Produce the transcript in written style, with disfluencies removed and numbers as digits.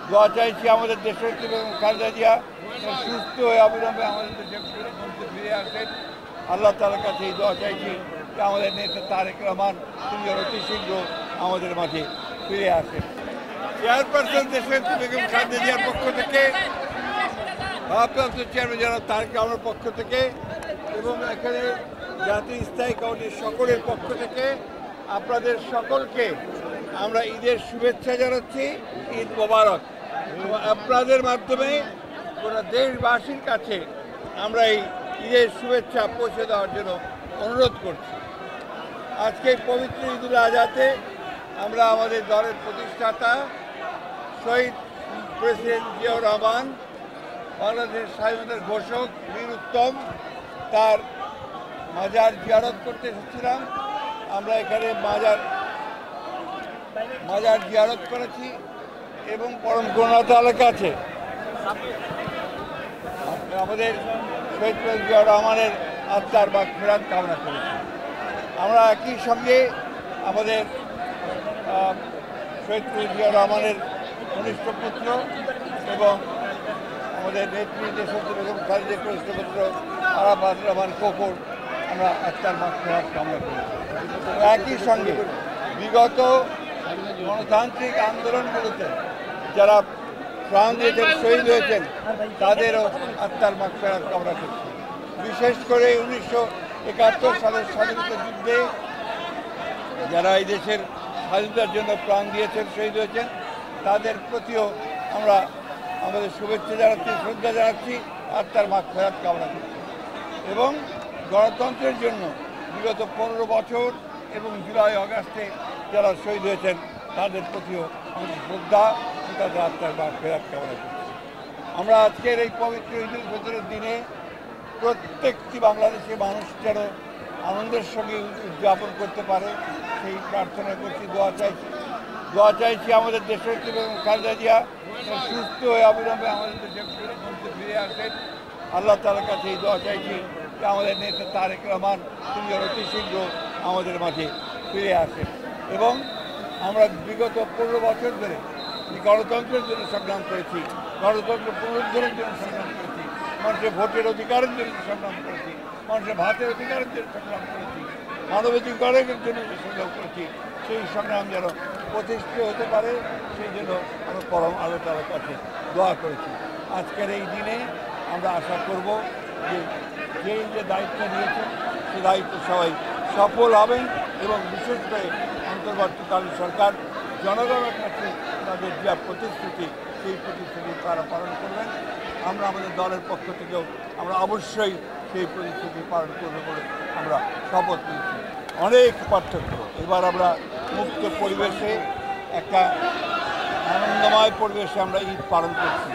দোয়া চাইছি আমাদের দেশের এবং খালেদা জিয়া সুস্থ হয়ে অবিলম্বে আমাদের দেশে ফিরে আসেন। আল্লাহ তাআলার কাছে এই দোয়া চাইছি যে আমাদের নেতা তারেক রহমান তিনি অতি শীঘ্র আমাদের মাঝে ফিরে আসেন। চেয়ারপারসন দেশের বেগম খালেদা জিয়ার পক্ষ থেকে, ভারপ্রাপ্ত চেয়ারম্যান জনাব তারেক রহমানের পক্ষ থেকে এবং এখানে জাতীয় স্থায়ী কমিটির সকলের পক্ষ থেকে আপনাদের সকলকে আমরা ঈদের শুভেচ্ছা জানাচ্ছি। ঈদ মোবারক। আপনাদের মাধ্যমে গোটা দেশবাসীর কাছে আমরা এই ঈদের শুভেচ্ছা পৌঁছে দেওয়ার জন্য অনুরোধ করছি। আজকে পবিত্র ঈদুল আজহাতে আমরা আমাদের দলের প্রতিষ্ঠাতা শহীদ প্রেসিডেন্ট জিয়াউর রহমান, বাংলাদেশের স্বাধীনতার ঘোষক বীর উত্তম, তার মাজার জিয়ারত করতে এসেছিলাম। আমরা এখানে মাজার জিয়ারত করেছি এবং পরম করুণার কাছে আমাদের শহীদ প্রেসিডেন্ট জিয়াউর রহমানের আত্মার মাগফিরাত কামনা করেছি। আমরা একই সঙ্গে আমাদের শহীদ প্রেসিডেন্ট জিয়াউর রহমানের কনিষ্ঠ পুত্র এবং আমাদের নেত্রী দেশত্রী বেগম খালেদা জিয়ার কনিষ্ঠ পুত্র আরাফাত রহমান কোকর আমরা আত্মার মাগফিরাত কামনা করেছি। একই সঙ্গে বিগত গণতান্ত্রিক আন্দোলনগুলোতে যারা প্রাণ দিয়েছেন, শহীদ হয়েছেন, তাদেরও আত্মার মাগফিরাত কামনা করছি। বিশেষ করে 1971 সালের স্বাধীনতা যুদ্ধে যারা এই দেশের স্বাধীনতার জন্য প্রাণ দিয়েছেন, শহীদ হয়েছেন, তাদের প্রতিও আমরা আমাদের শুভেচ্ছা জানাচ্ছি, শ্রদ্ধা জানাচ্ছি, আত্মার মাগফিরাত কামনা করছি। এবং গণতন্ত্রের জন্য বিগত 15 বছর এবং জুলাই আগস্টে যারা শহীদ হয়েছেন তাদের প্রতিও আমাদের শ্রদ্ধা, তাদের আত্মার মাগফিরাত কামনা করছি। আমরা আজকের এই পবিত্র ঈদুল ফিতরের দিনে প্রত্যেকটি বাংলাদেশি মানুষ যেন আনন্দের সঙ্গে উদযাপন করতে পারে সেই প্রার্থনা করছি, দোয়া চাইছি আমাদের দেশের এবং খালেদা জিয়া সুস্থ হয়ে অবিলম্বে আমাদের দেশে ফিরে আসেন। আল্লাহ তাআলার কাছে এই দোয়া চাইছি যে আমাদের নেতা তারেক রহমান তিনি অতি শীঘ্র আমাদের মাঝে ফিরে আসেন। এবং আমরা বিগত 15 বছর ধরে গণতন্ত্রের জন্য সংগ্রাম করেছি, গণতন্ত্র পুনরুদ্ধারের জন্য সংগ্রাম করেছি, মানুষের ভোটের অধিকারের জন্য সংগ্রাম করেছি, মানুষের ভাতের অধিকারের জন্য সংগ্রাম করেছি, মানবাধিকারের জন্য সংগ্রাম করেছি। সেই সংগ্রাম যেন প্রতিষ্ঠিত হতে পারে সেই জন্য আমরা পরম আল্লাহ তাআলার কাছে দোয়া করেছি। আজকের এই দিনে আমরা আশা করব যে যে দায়িত্ব নিয়েছেন সে দায়িত্ব সবাই সফল হবেন এবং বিশেষ করে অন্তর্বর্তীকালীন সরকার জনগণের কাছে তাদের যা প্রতিশ্রুতি সেই প্রতিশ্রুতি তারা পালন করবেন। আমরা আমাদের দলের পক্ষ থেকেও আমরা অবশ্যই সেই প্রতিশ্রুতি পালন করবো বলে আমরা শপথ নিয়েছি। অনেক পার্থক্য। এবার আমরা মুক্ত পরিবেশে একটা আনন্দময় পরিবেশে আমরা ঈদ পালন করছি।